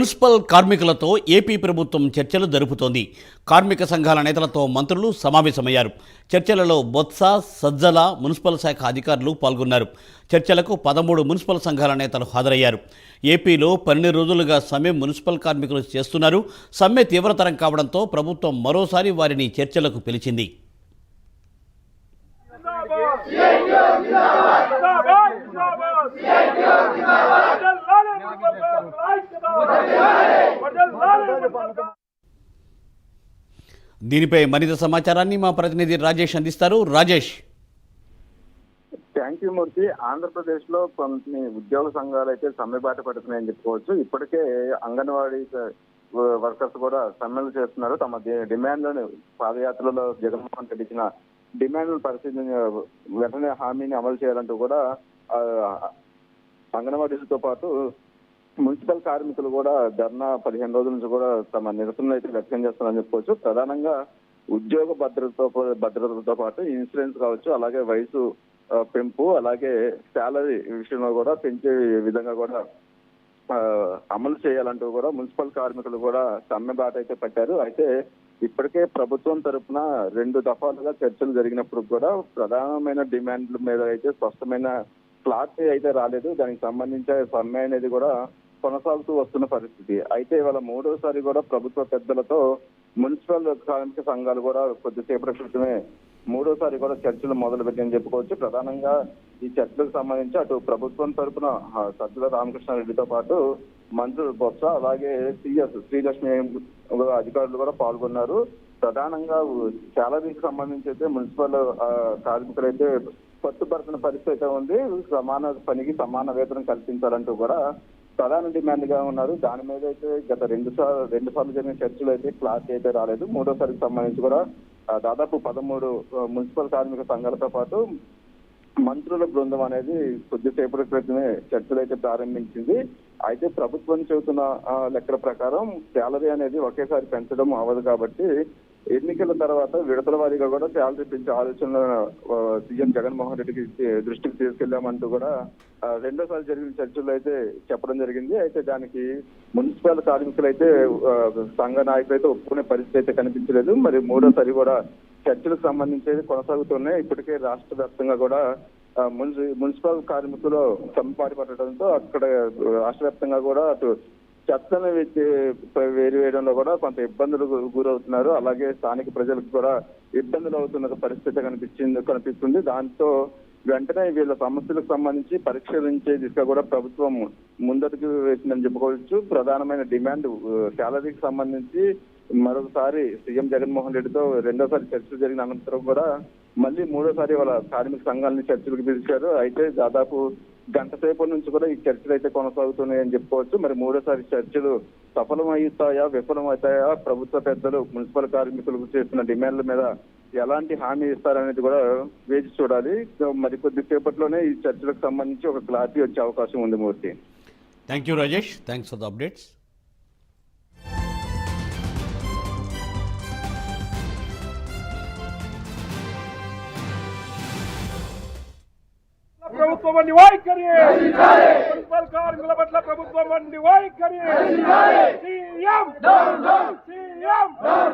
Municipal కార్మికులతో AP ప్రభుత్వం చర్చలు జరుపుతోంది. కార్మిక సంఘాల నేతలతో మంత్రులు సమావేశమయ్యారు. చర్చలలో బొత్స, సజ్జల, మున్సిపల్ శాఖ అధికారులు పాల్గొన్నారు. చర్చలకు 13 మున్సిపల్ సంఘాల నేతలు హాజరయ్యారు. ఏపీలో 12 రోజులుగా సమ్మె మున్సిపల్ కార్మికులు చేస్తున్నారు. సమ్మె తీవ్రతరం కావడంతో ప్రభుత్వం మరోసారి వారిని చర్చలకు పిలిచింది. దీనిపై మరింత సమాచారాన్ని మా ప్రతినిధి రాజేష్ అందిస్తారు. రాజేష్. థ్యాంక్ యూ మూర్తి. ఆంధ్రప్రదేశ్ లో కొన్ని ఉద్యోగ సంఘాలు అయితే సమ్మె బాట పడుతున్నాయని చెప్పుకోవచ్చు. ఇప్పటికే అంగన్వాడీ వర్కర్స్ కూడా సమ్మెలు చేస్తున్నారు. తమ డిమాండ్లను పాదయాత్రలో జగన్మోహన్ రెడ్డి ఇచ్చిన డిమాండ్లను పరిశీలించి వెంటనే హామీని అమలు చేయాలంటూ కూడా అంగన్వాడీలతో పాటు మున్సిపల్ కార్మికులు కూడా ధర్నా 15 రోజుల నుంచి కూడా తమ నిరసనలు అయితే వ్యక్తం చేస్తున్నారని చెప్పుకోవచ్చు. ప్రధానంగా ఉద్యోగ భద్రతతో పాటు ఇన్సూరెన్స్ కావచ్చు, అలాగే వయసు పెంపు, అలాగే శాలరీ విషయంలో కూడా పెంచే విధంగా కూడా అమలు చేయాలంటూ కూడా మున్సిపల్ కార్మికులు కూడా సమ్మె బాట అయితే పట్టారు. అయితే ఇప్పటికే ప్రభుత్వం తరఫున 2 దఫాలుగా చర్చలు జరిగినప్పుడు కూడా ప్రధానమైన డిమాండ్ల మీద అయితే స్పష్టమైన క్లారిటీ అయితే రాలేదు. దానికి సంబంధించి సమ్మె అనేది కూడా కొనసాగుతూ వస్తున్న పరిస్థితి. అయితే ఇవాళ 3వసారి కూడా ప్రభుత్వ పెద్దలతో మున్సిపల్ కార్మిక సంఘాలు కూడా కొద్దిసేపటి క్రితమే 3వసారి కూడా చర్చలు మొదలుపెట్టాయని చెప్పుకోవచ్చు. ప్రధానంగా ఈ చర్చలకు సంబంధించి అటు ప్రభుత్వం తరఫున సజ్జల రామకృష్ణారెడ్డితో పాటు మంత్రులు బొత్స, అలాగే సిఎస్ శ్రీలక్ష్మి అధికారులు కూడా పాల్గొన్నారు. ప్రధానంగా శాలరీకి సంబంధించి అయితే మున్సిపల్ కార్మికులైతే పట్టుబడుతున్న పరిస్థితి అయితే ఉంది. సమాన పనికి సమాన వేతనం కల్పించాలంటూ కూడా ప్రధాన డిమాండ్ గా ఉన్నారు. దాని మీద అయితే గత 2 సార్లు జరిగిన చర్చలు అయితే క్లారిటీ అయితే రాలేదు. 3వసారికి సంబంధించి కూడా దాదాపు 13 మున్సిపల్ కార్మిక సంఘాలతో పాటు మంత్రుల బృందం అనేది కొద్దిసేపటి క్రితమే చర్చలు అయితే ప్రారంభించింది. అయితే ప్రభుత్వం చెబుతున్న లెక్కల ప్రకారం శాలరీ అనేది ఒకేసారి పెంచడం అవ్వదు కాబట్టి ఎన్నికల తర్వాత విడతల వారీగా కూడా శాలరీ పెంచే ఆలోచన సీఎం జగన్మోహన్ రెడ్డికి దృష్టికి తీసుకెళ్లామంటూ కూడా 2వసారి జరిగిన చర్చలు అయితే చెప్పడం జరిగింది. అయితే దానికి మున్సిపల్ కార్మికులు అయితే సంఘ నాయకులు అయితే ఒప్పుకునే పరిస్థితి అయితే కనిపించలేదు. మరి 3వసారి కూడా చర్చలకు సంబంధించి కొనసాగుతున్నాయి. ఇప్పటికే రాష్ట్ర వ్యాప్తంగా కూడా మున్సిపల్ కార్మికులు సమ్మెబాట పట్టడంతో అక్కడ రాష్ట్ర వ్యాప్తంగా కూడా అటు చెత్తను వేరువేయడంలో కూడా కొంత ఇబ్బందులు గురవుతున్నారు. అలాగే స్థానిక ప్రజలకు కూడా ఇబ్బందులు అవుతున్న పరిస్థితి కనిపిస్తుంది. దాంతో వెంటనే వీళ్ళ సమస్యలకు సంబంధించి పరిష్కరించే దిశగా కూడా ప్రభుత్వం ముందడుగు వేసిందని చెప్పుకోవచ్చు. ప్రధానమైన డిమాండ్ శాలరీకి సంబంధించి మరొకసారి సీఎం జగన్మోహన్ రెడ్డితో 2వసారి చర్చలు జరిగిన అనంతరం కూడా మళ్ళీ 3వసారి వాళ్ళ కార్మిక సంఘాలని చర్చలకు పిలిచారు. అయితే దాదాపు గంట సేపటి నుంచి కూడా ఈ చర్చలు అయితే కొనసాగుతున్నాయని చెప్పుకోవచ్చు. మరి 3వసారి చర్చలు సఫలమవుతాయా, విఫలమవుతాయా, ప్రభుత్వ పెద్దలు మున్సిపల్ కార్మికులకు చేస్తున్న డిమాండ్ల మీద ఎలాంటి హామీ ఇస్తారనేది కూడా వేచి చూడాలి. మరి కొద్దిసేపట్లోనే ఈ చర్చలకు సంబంధించి ఒక క్లారిటీ వచ్చే అవకాశం ఉంది Murthy. Thank you Rajesh. Thanks for the updates. ప్రభుత్వం వైఖరి మున్సిపల్ కార్మికుల పట్ల ప్రభుత్వం వైఖరి